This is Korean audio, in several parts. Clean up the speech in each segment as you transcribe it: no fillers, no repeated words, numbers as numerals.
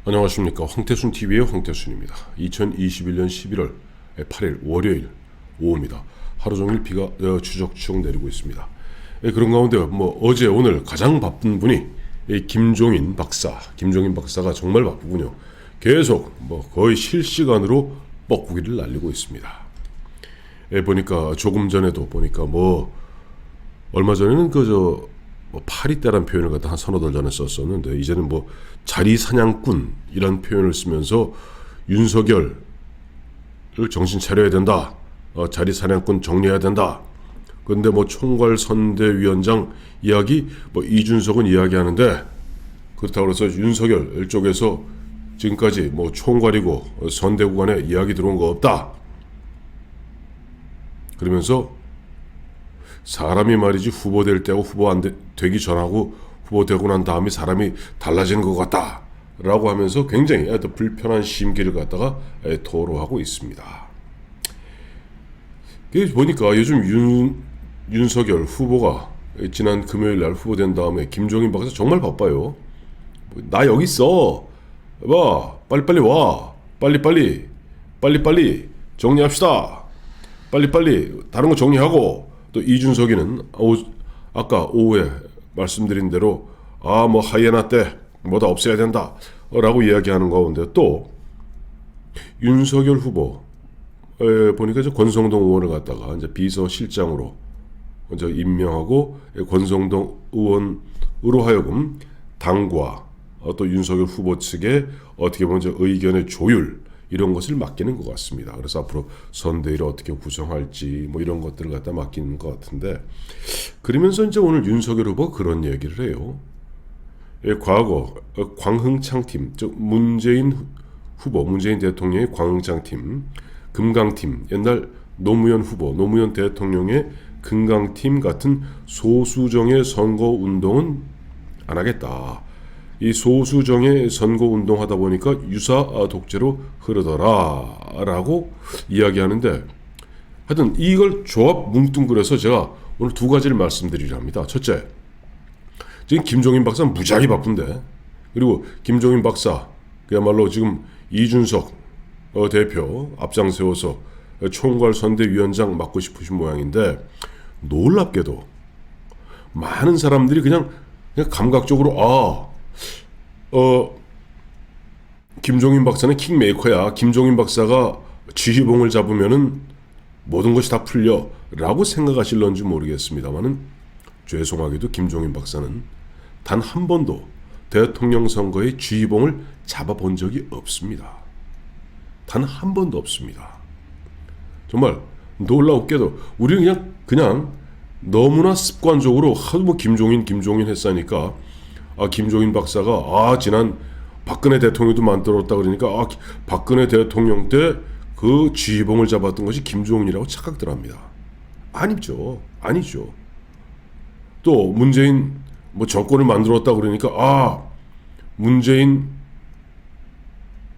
안녕하십니까. 황태순TV의 황태순입니다. 2021년 11월 8일 월요일 오후입니다. 하루종일 비가 추적추적 내리고 있습니다. 그런 가운데 어제 오늘 가장 바쁜 분이 김종인 박사. 김종인 박사가 정말 바쁘군요. 계속 거의 실시간으로 뻐꾸기를 날리고 있습니다. 보니까 조금 전에도 보니까 얼마 전에는 파리떼란 표현을 갖다 한 서너 달 전에 썼었는데, 이제는 자리 사냥꾼 이란 표현을 쓰면서 윤석열을 정신 차려야 된다. 자리 사냥꾼 정리해야 된다. 그런데 총괄선대위원장 이야기 이준석은 이야기하는데, 그렇다고 해서 윤석열 쪽에서 지금까지 총괄이고 선대구 간에 이야기 들어온 거 없다. 그러면서 사람이 말이지 후보될 때하고 후보 안 되기 전하고 후보되고 난 다음에 사람이 달라지는 것 같다 라고 하면서 굉장히 또 불편한 심기를 갖다가 토로하고 있습니다. 보니까 요즘 윤석열 후보가 지난 금요일 날 후보된 다음에 김종인 박사 정말 바빠요. 나 여기 있어. 빨리빨리 와. 빨리빨리 정리합시다. 빨리빨리 다른 거 정리하고, 또 이준석이는 아까 오후에 말씀드린 대로 하이에나 때 뭐다 없애야 된다 라고 이야기하는 가운데, 또 윤석열 후보 보니까 권성동 의원을 갖다가 이제 비서실장으로 먼저 임명하고, 권성동 의원으로 하여금 당과 또 윤석열 후보 측에 어떻게 보면 의견의 조율 이런 것을 맡기는 것 같습니다. 그래서 앞으로 선대위를 어떻게 구성할지 이런 것들을 갖다 맡기는 것 같은데, 그러면서 이제 오늘 윤석열 후보 그런 얘기를 해요. 과거 광흥창팀, 즉 문재인 대통령의 광흥창팀, 금강팀, 옛날 노무현 후보, 노무현 대통령의 금강팀 같은 소수정의 선거운동은 안 하겠다. 이 소수정의 선거운동 하다 보니까 유사 독재로 흐르더라 라고 이야기하는데, 하여튼 이걸 조합 뭉뚱그려서 제가 오늘 두 가지를 말씀드리려 합니다. 첫째, 지금 김종인 박사는 무지하게 바쁜데, 그리고 김종인 박사 그야말로 지금 이준석 대표 앞장 세워서 총괄선대위원장 맡고 싶으신 모양인데, 놀랍게도 많은 사람들이 그냥 감각적으로 김종인 박사는 킹메이커야. 김종인 박사가 지휘봉을 잡으면은 모든 것이 다 풀려 라고 생각하실런지 모르겠습니다만은, 죄송하게도 김종인 박사는 단 한 번도 대통령 선거의 지휘봉을 잡아본 적이 없습니다. 단 한 번도 없습니다. 정말 놀랍게도 우리는 그냥 너무나 습관적으로 하도 김종인 했으니까, 김종인 박사가 지난 박근혜 대통령도 만들었다 그러니까 박근혜 대통령 때 그 지휘봉을 잡았던 것이 김종인이라고 착각들 합니다. 아니죠. 또 문재인 정권을 만들었다 그러니까 문재인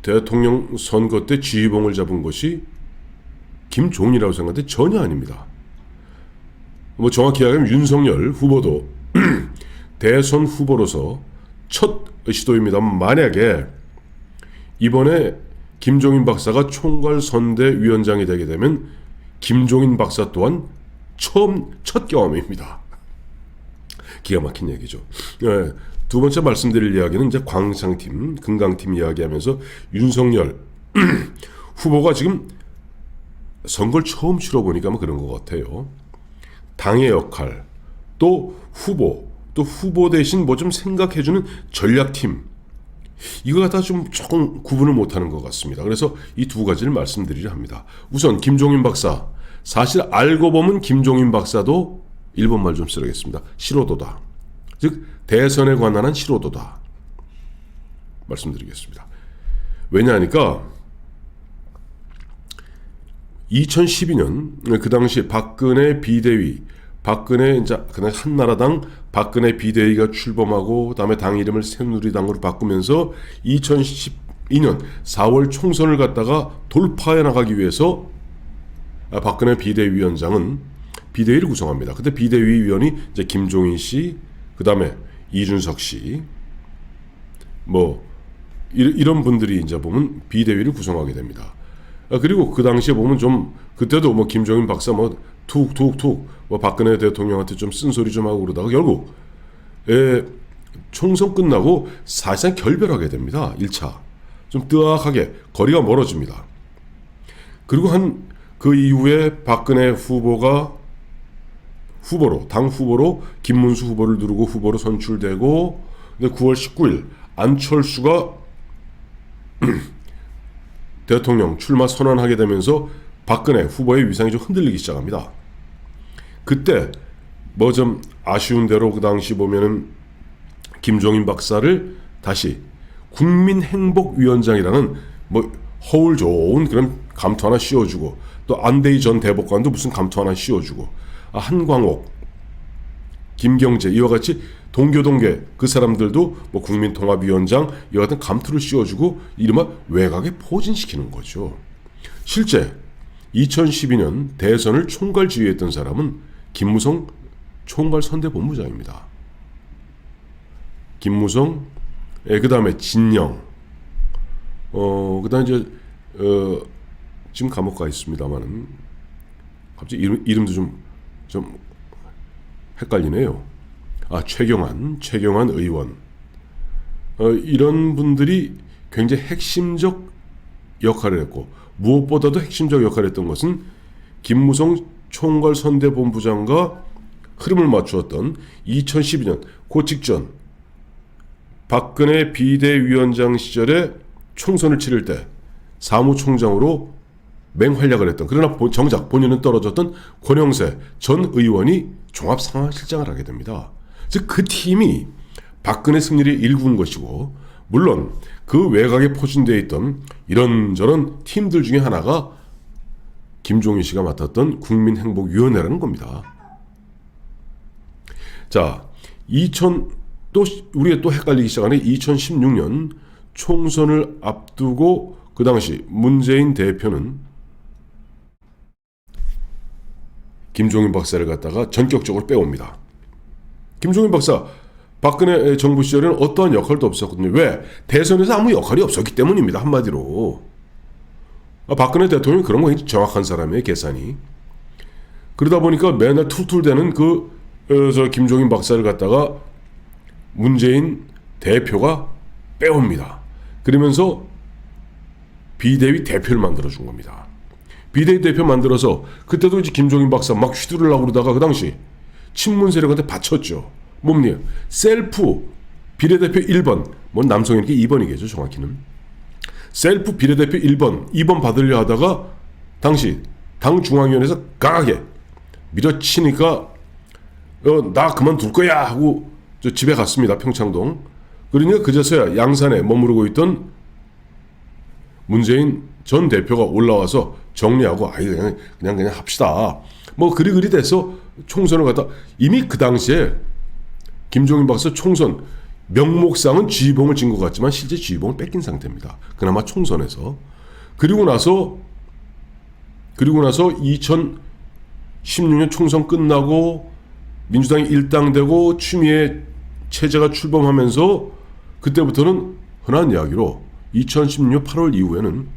대통령 선거 때 지휘봉을 잡은 것이 김종인이라고 생각하는데 전혀 아닙니다. 정확히 이야기하면 윤석열 후보도 대선 후보로서 첫 시도입니다. 만약에 이번에 김종인 박사가 총괄선대위원장이 되게 되면 김종인 박사 또한 첫 경험입니다. 기가 막힌 얘기죠. 두 번째 말씀드릴 이야기는 이제 광창팀, 금강팀 이야기하면서 윤석열 후보가 지금 선거를 처음 치러보니까 그런 것 같아요. 당의 역할, 또 후보 대신 좀 생각해주는 전략팀, 이거 갖다 조금 구분을 못하는 것 같습니다. 그래서 이 두 가지를 말씀드리려 합니다. 우선 김종인 박사, 사실 알고 보면 김종인 박사도 일본말 좀 쓰겠습니다. 실오도다. 즉 대선에 관한 실오도다 말씀드리겠습니다. 왜냐하니까 2012년 그 당시 박근혜 비대위, 그날 한나라당 박근혜 비대위가 출범하고, 그다음에 당 이름을 새누리당으로 바꾸면서 2012년 4월 총선을 갖다가 돌파해 나가기 위해서 박근혜 비대위원장은 비대위를 구성합니다. 그때 비대위 위원이 이제 김종인 씨, 그다음에 이준석 씨, 이런 분들이 이제 보면 비대위를 구성하게 됩니다. 그리고 그 당시에 보면 좀 그때도 뭐 김종인 박사 뭐 툭툭툭 뭐 박근혜 대통령한테 좀 쓴소리 좀 하고 그러다가 결국 총선 끝나고 사실상 결별하게 됩니다. 1차. 좀 뜨악하게 거리가 멀어집니다. 그리고 그 이후에 박근혜 후보가 당 후보로 김문수 후보를 누르고 후보로 선출되고, 근데 9월 19일 안철수가 대통령 출마 선언하게 되면서 박근혜 후보의 위상이 좀 흔들리기 시작합니다. 그때 뭐 좀 아쉬운 대로 그 당시 보면은 김종인 박사를 다시 국민행복위원장이라는 뭐 허울 좋은 그런 감투 하나 씌워주고, 또 안대희 전 대법관도 무슨 감투 하나 씌워주고, 한광옥, 김경재 이와 같이 동교동계 그 사람들도 뭐 국민통합위원장 이와 같은 감투를 씌워주고 이른바 외곽에 포진시키는 거죠. 실제 2012년 대선을 총괄 지휘했던 사람은 김무성 총괄선대본부장입니다. 김무성, 그 다음에 진영, 그 다음에 이제 지금 감옥 가 있습니다만은 갑자기 이름도 좀 헷갈리네요. 최경환 의원, 이런 분들이 굉장히 핵심적 역할을 했고, 무엇보다도 핵심적 역할을 했던 것은 김무성 총괄선대본부장과 흐름을 맞추었던 2012년 그 직전 박근혜 비대위원장 시절에 총선을 치를 때 사무총장으로 맹활약을 했던, 그러나 정작 본인은 떨어졌던 권영세 전 의원이 종합상황실장을 하게 됩니다. 즉 그 팀이 박근혜 승리를 일군 것이고, 물론 그 외곽에 포진되어 있던 이런저런 팀들 중에 하나가 김종인 씨가 맡았던 국민행복위원회라는 겁니다. 자, 또 우리가 또 헷갈리기 시작하는 2016년 총선을 앞두고 그 당시 문재인 대표는 김종인 박사를 갖다가 전격적으로 빼옵니다. 김종인 박사 박근혜 정부 시절에는 어떠한 역할도 없었거든요. 왜? 대선에서 아무 역할이 없었기 때문입니다. 한마디로. 박근혜 대통령이 그런 거 정확한 사람이에요. 계산이. 그러다 보니까 맨날 툴툴대는 김종인 박사를 갖다가 문재인 대표가 빼옵니다. 그러면서 비대위 대표를 만들어준 겁니다. 비대위 대표 만들어서 그때도 이제 김종인 박사 막 휘두르려고 그러다가 그 당시 친문 세력한테 바쳤죠. 뭡니까? 셀프 비례대표 1번, 뭐 남성이니까 2번이겠죠 정확히는. 셀프 비례대표 1번, 2번 받으려 하다가 당시 당 중앙위원회에서 강하게 밀어치니까 나 그만둘 거야 하고 저 집에 갔습니다. 평창동. 그러니까 그제서야 양산에 머무르고 있던 문재인 전 대표가 올라와서 정리하고 그냥 합시다. 뭐 그리 돼서 총선을 갖다, 이미 그 당시에 김종인 박사 총선 명목상은 지휘봉을 진 것 같지만 실제 지휘봉을 뺏긴 상태입니다. 그나마 총선에서. 그리고 나서 2016년 총선 끝나고 민주당이 일당되고 추미애 체제가 출범하면서 그때부터는 흔한 이야기로 2016년 8월 이후에는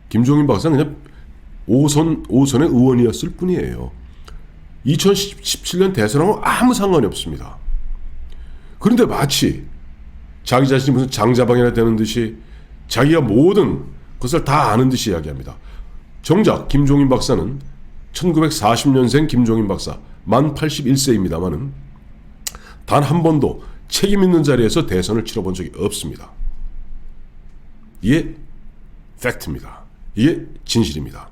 김종인 박사는 그냥 5선의 의원이었을 뿐이에요. 2017년 대선하고 아무 상관이 없습니다. 그런데 마치 자기 자신이 무슨 장자방이나 되는 듯이 자기가 모든 것을 다 아는 듯이 이야기합니다. 정작 김종인 박사는 1940년생 김종인 박사, 만 81세입니다만은 단 한 번도 책임 있는 자리에서 대선을 치러본 적이 없습니다. 이게 팩트입니다. 이게 진실입니다.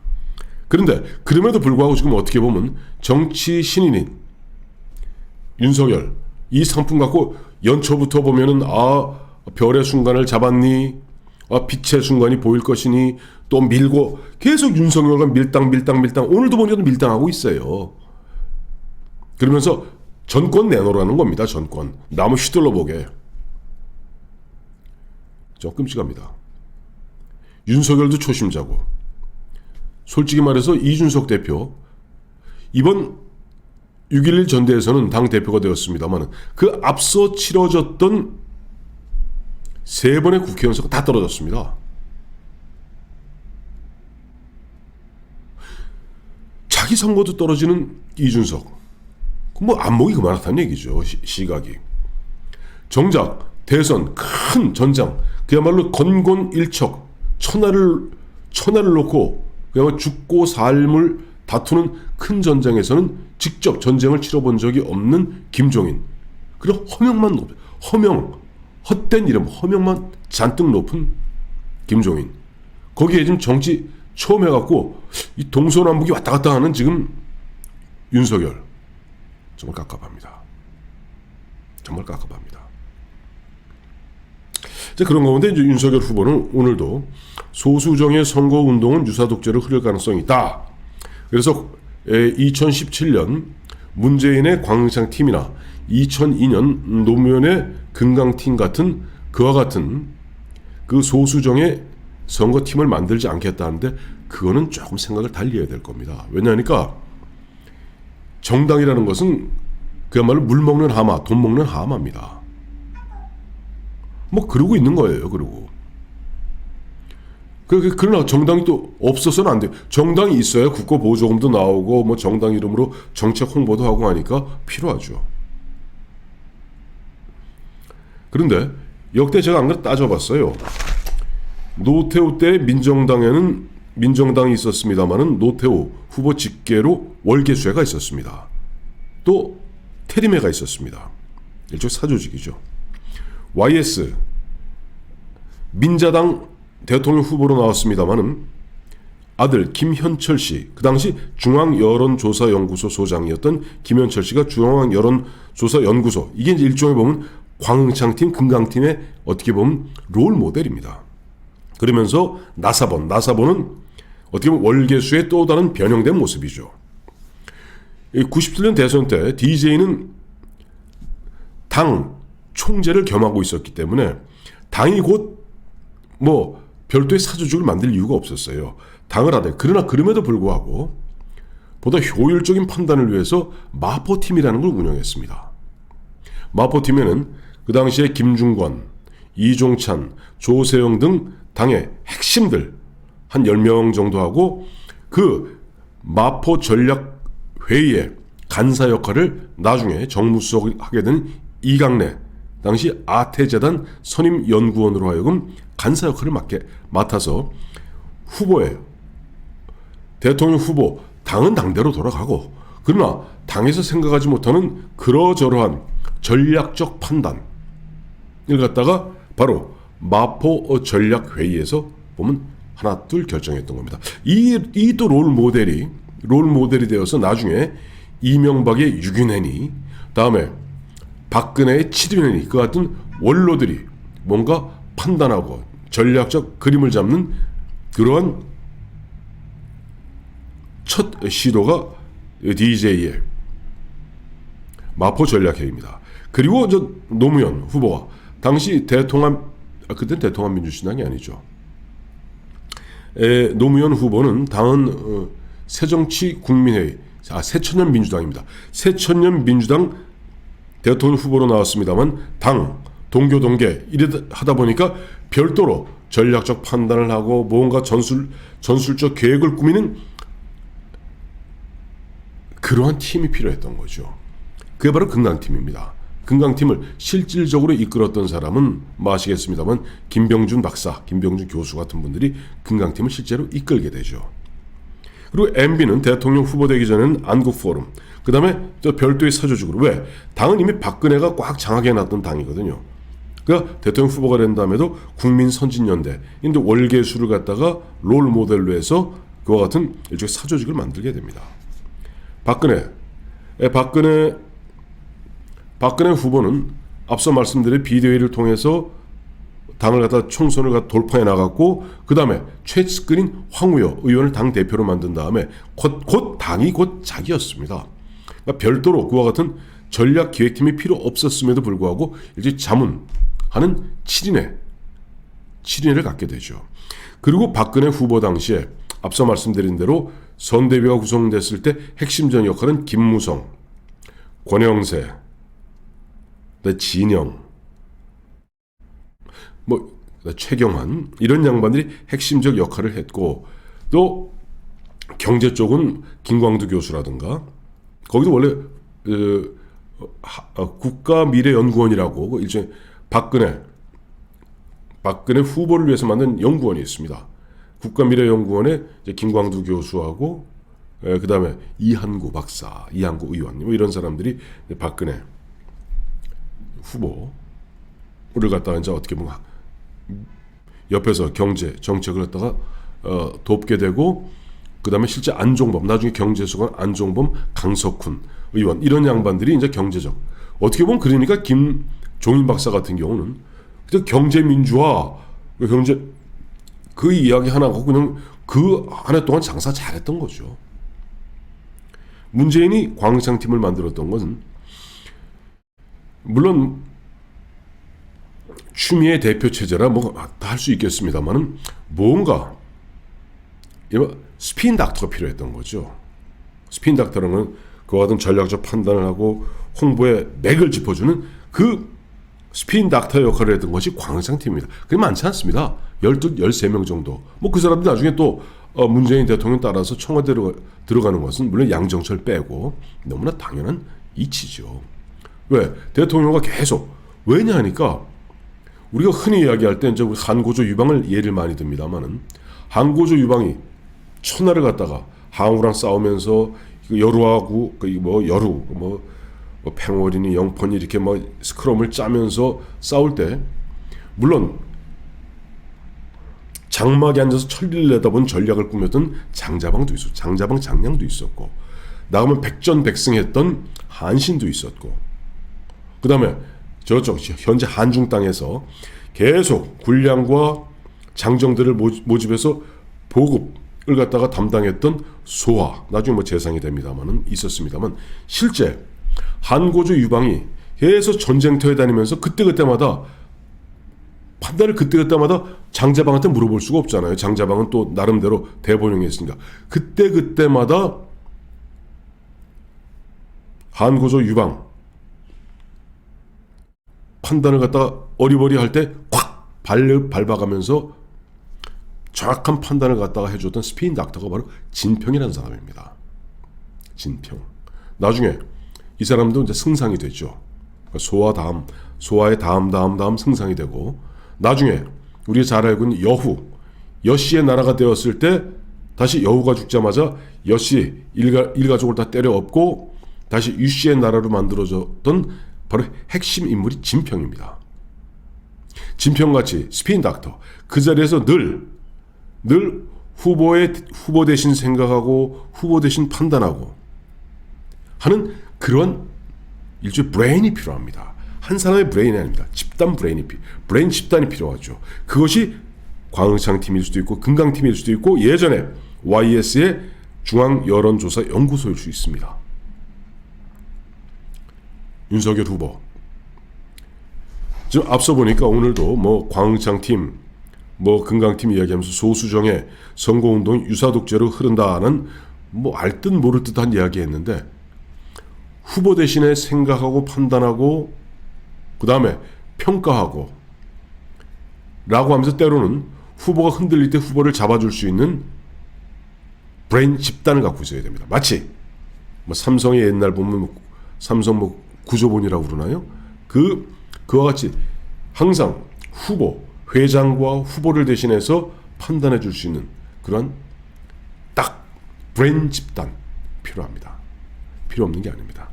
그런데 그럼에도 불구하고 지금 어떻게 보면 정치 신인인 윤석열, 이 상품 갖고 연초부터 보면은 별의 순간을 잡았니, 빛의 순간이 보일 것이니, 또 밀고 계속 윤석열과 밀당 오늘도 보니까 밀당하고 있어요. 그러면서 전권 내놓으라는 겁니다. 전권. 나무 휘둘러 보게. 좀 끔찍합니다. 윤석열도 초심자고, 솔직히 말해서 이준석 대표 이번 6.11 전대에서는 당 대표가 되었습니다만 그 앞서 치러졌던 3번의 국회의원 선거 다 떨어졌습니다. 자기 선거도 떨어지는 이준석. 뭐 안목이 그만하다는 얘기죠. 시각이. 정작 대선 큰 전장, 그야말로 건곤일척, 천하를 놓고 그야말로 죽고 삶을 다투는 큰 전장에서는 직접 전쟁을 치러본 적이 없는 김종인. 그리고 헛된 이름, 허명만 잔뜩 높은 김종인. 거기에 지금 정치 처음 해갖고 이 동서남북이 왔다 갔다 하는 지금 윤석열. 정말 깝깝합니다. 정말 깝깝합니다. 자, 그런 가운데 이제 윤석열 후보는 오늘도 소수정의 선거운동은 유사독재를 흐를 가능성이 있다. 그래서 2017년 문재인의 광흥창 팀이나 2002년 노무현의 금강팀 같은 그와 같은 그 소수정의 선거팀을 만들지 않겠다는데 그거는 조금 생각을 달리 해야 될 겁니다. 왜냐하니까 정당이라는 것은 그야말로 물 먹는 하마, 돈 먹는 하마입니다. 뭐 그러고 있는 거예요. 그러나 정당이 또 없어서는 안 돼요. 정당이 있어야 국고보조금도 나오고 뭐 정당 이름으로 정책 홍보도 하고 하니까 필요하죠. 그런데 역대 제가 안 그래도 따져봤어요. 노태우 때 민정당이 있었습니다만은 노태우 후보 직계로 월계수혜가 있었습니다. 또 테리메가 있었습니다. 일종의 사조직이죠. YS 민자당 대통령 후보로 나왔습니다마는 아들 김현철 씨, 그 당시 중앙여론조사연구소 소장이었던 김현철 씨가 중앙여론조사연구소, 이게 이제 일종의 보면 광흥창팀, 금강팀의 어떻게 보면 롤 모델입니다. 그러면서 나사본은 어떻게 보면 월계수의 또 다른 변형된 모습이죠. 97년 대선 때 DJ는 당 총재를 겸하고 있었기 때문에 당이 곧 뭐 별도의 사조직을 만들 이유가 없었어요. 당을 하되. 그러나 그럼에도 불구하고 보다 효율적인 판단을 위해서 마포팀이라는 걸 운영했습니다. 마포팀에는 그 당시에 김중권, 이종찬, 조세영 등 당의 핵심들 한 10명 정도 하고 그 마포 전략회의의 간사 역할을 나중에 정무수석을 하게 된 이강래, 당시 아태재단 선임연구원으로 하여금 간사 역할을 맡아서 대통령 후보, 당은 당대로 돌아가고, 그러나 당에서 생각하지 못하는 그러저러한 전략적 판단을 갖다가 바로 마포 전략회의에서 보면 하나 둘 결정했던 겁니다. 이 또 롤 모델이 되어서 나중에 이명박의 6인회니, 다음에 박근혜의 7인회니, 그 같은 원로들이 뭔가 판단하고 전략적 그림을 잡는 그러한 첫 시도가 DJ의 마포 전략회의입니다. 그리고 노무현 후보와 당시 그때는 대통합민주신당이 아니죠. 노무현 후보는 당은 새정치국민회의, 새천년민주당입니다. 새천년민주당 대통령 후보로 나왔습니다만 당, 동교동계 이래 하다 보니까 별도로 전략적 판단을 하고 뭔가 전술적 계획을 꾸미는 그러한 팀이 필요했던 거죠. 그게 바로 금강팀입니다. 금강팀을 실질적으로 이끌었던 사람은 아시겠습니다만 김병준 박사, 김병준 교수 같은 분들이 금강팀을 실제로 이끌게 되죠. 그리고 MB는 대통령 후보 되기 전에는 안국포럼, 그 다음에 또 별도의 사조직으로, 왜? 당은 이미 박근혜가 꽉 장악해 놨던 당이거든요. 그러니까 대통령 후보가 된 다음에도 국민선진연대, 근데 월계수를 갖다가 롤 모델로 해서 그와 같은 일종의 사조직을 만들게 됩니다. 박근혜 후보는 앞서 말씀드린 비대위를 통해서 당을 갖다 총선을 갖다 돌파해 나갔고, 그 다음에 최측근인 황우여 의원을 당 대표로 만든 다음에 곧 당이 곧 자기였습니다. 그러니까 별도로 그와 같은 전략 기획팀이 필요 없었음에도 불구하고 이제 자문하는 7인회를 갖게 되죠. 그리고 박근혜 후보 당시에 앞서 말씀드린 대로 선대위가 구성됐을 때 핵심적 역할은 김무성, 권영세, 진영, 뭐 최경환 이런 양반들이 핵심적 역할을 했고, 또 경제 쪽은 김광두 교수라든가, 거기도 원래 국가미래연구원이라고 그 일종의 박근혜 후보를 위해서 만든 연구원이 있습니다. 국가미래연구원에 이제 김광두 교수하고 그 다음에 이한구 박사, 이한구 의원 뭐 이런 사람들이 박근혜 후보를 갖다가 이제 어떻게 보면 옆에서 경제 정책을 갖다가 돕게 되고, 그 다음에 실제 안종범, 나중에 경제수관 안종범, 강석훈 의원 이런 양반들이 이제 경제적, 어떻게 보면 그러니까 김종인 박사 같은 경우는 경제민주화, 경제 그 이야기 하나고 그냥 그 한 해 동안 장사 잘했던 거죠. 문재인이 광장팀을 만들었던 것은 물론 추미애 대표 체제라 뭐 다 할 수 있겠습니다만은 뭔가 스피인 닥터가 필요했던 거죠. 스피인 닥터라는 건 그와 같은 전략적 판단을 하고 홍보의 맥을 짚어주는 그 스피인 닥터 역할을 했던 것이 광장팀입니다. 그게 많지 않습니다. 12, 13명 정도. 뭐 그 사람들 나중에 또 문재인 대통령 따라서 청와대로 들어가는 것은 물론 양정철 빼고 너무나 당연한 이치죠. 왜? 대통령과 계속, 왜냐 하니까 우리가 흔히 이야기할 때 이제 한고조 유방을 예를 많이 듭니다만은, 한고조 유방이 천하를 갖다가 항우랑 싸우면서 여루하고 여루 팽월이니 영펀이 이렇게 스크럼을 짜면서 싸울 때, 물론 장막에 앉아서 천리를 내다본 전략을 꾸몄던 장자방도 있었고, 장자방 장량도 있었고, 나가면 백전백승했던 한신도 있었고, 그 다음에 저쪽 현재 한중 땅에서 계속 군량과 장정들을 모집해서 보급을 갖다가 담당했던 소하, 나중에 뭐 재상이 됩니다만은 있었습니다만, 실제 한고조 유방이 계속 전쟁터에 다니면서 그때그때마다 판단을 그때그때마다 장자방한테 물어볼 수가 없잖아요. 장자방은 또 나름대로 대본령이 있으니까 그때그때마다 한고조 유방 판단을 갖다가 어리버리할 때 콱 밟아가면서 정확한 판단을 갖다가 해줬던 스피인 닥터가 바로 진평이라는 사람입니다. 진평. 나중에 이 사람도 이제 승상이 되죠. 소아의 다음 승상이 되고, 나중에 우리가 잘 알고 있는 여씨의 나라가 되었을 때 다시 여우가 죽자마자 여씨 일가족을 다 때려 엎고 다시 유씨의 나라로 만들어졌던 바로 핵심 인물이 진평입니다. 진평같이 스피인 닥터, 그 자리에서 늘 후보 대신 생각하고 후보 대신 판단하고 하는 그런 일종의 브레인이 필요합니다. 한 사람의 브레인이 아닙니다. 집단 브레인 집단이 필요하죠. 그것이 광흥창팀일 수도 있고 금강팀일 수도 있고 예전에 YS의 중앙여론조사연구소일 수 있습니다. 윤석열 후보, 지금 앞서 보니까 오늘도 뭐 광흥창팀, 뭐 금강팀 이야기하면서 소수정의 선거운동이 유사독재로 흐른다는 뭐 알듯 모를 듯한 이야기했는데, 후보 대신에 생각하고 판단하고 그 다음에 평가하고 라고 하면서 때로는 후보가 흔들릴 때 후보를 잡아줄 수 있는 브레인 집단을 갖고 있어야 됩니다. 마치 뭐 삼성의 옛날 보면 삼성 뭐 구조본이라고 그러나요? 그와 같이 항상 회장과 후보를 대신해서 판단해 줄 수 있는 그런 딱 브레인 집단 필요합니다. 필요 없는 게 아닙니다.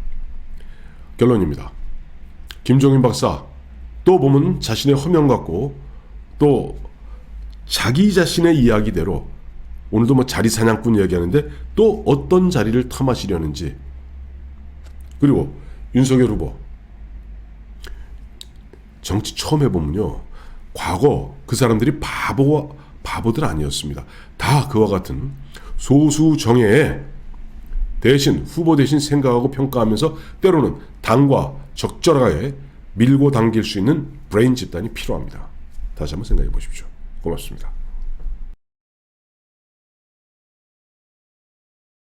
결론입니다. 김종인 박사 또 보면 자신의 허명 같고 또 자기 자신의 이야기대로 오늘도 뭐 자리 사냥꾼 이야기하는데 또 어떤 자리를 탐하시려는지, 그리고 윤석열 후보 정치 처음 해보면요, 과거 그 사람들이 바보들 아니었습니다. 다 그와 같은 소수 정예에 대신 후보 대신 생각하고 평가하면서 때로는 당과 적절하게 밀고 당길 수 있는 브레인 집단이 필요합니다. 다시 한번 생각해 보십시오. 고맙습니다.